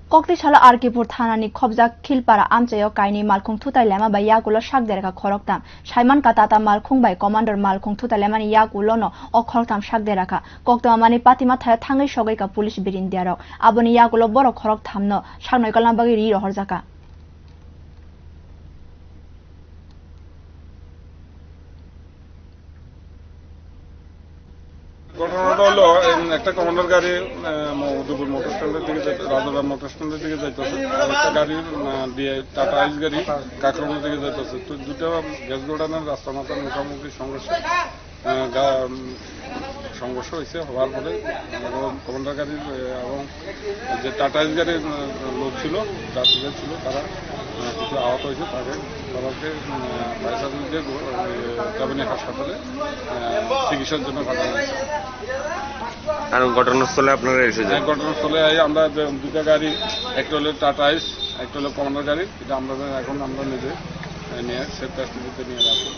Koktishala Arkipur Thanani Khobja Khilpara Amchayo Kaini Malkhung Thutai Lema by Yakulo Shakderaka Khoroktam Shaiman Katata Malkhung by Commander Malkhung Thutai Lemani Yakulono O Khoroktam Shakderaka Koktamani Patima Thaya Thangai Shogeka Police Birin Diaro Aboni Yakulo Boro Khoroktamno Shaknoi Kalambagi Riro Horzaka ঘটনাটা হলো একটা commander গাড়ি Madhupur motor স্ট্যান্ডের দিকে Rajaram motor স্ট্যান্ডের দিকে যাইতেছে আর একটা গাড়ি দিয়ে টাটা আইস গাড়ি কাকরমের দিকে যাইতেছে তো দুটো গ্যাস গোডাউনের রাস্তা মাথার মুখোমুখি সংঘর্ষ হয়েছে হওয়ার পরে কমান্ডার গাড়ির এবং যে টাটা আইস গাড়ির লোক ছিল যাত্রীরা ছিল তারা কিছু আহত হয়েছে তাকে সবাইকে বাইসাদের কাবিনী হাসপাতালে চিকিৎসার জন্য পাঠানো হয়েছে। আর ঘটনাস্থলে আপনারা এসেছেন? ঘটনাস্থলে আমরা দুটো গাড়ি, একটা হলো টাটা আইস, একটা হলো কমান্ডার গাড়ি, এটা আমরা এখন নিজে নিয়ে সেফ কাস্টডিতে নিয়ে যাচ্ছি।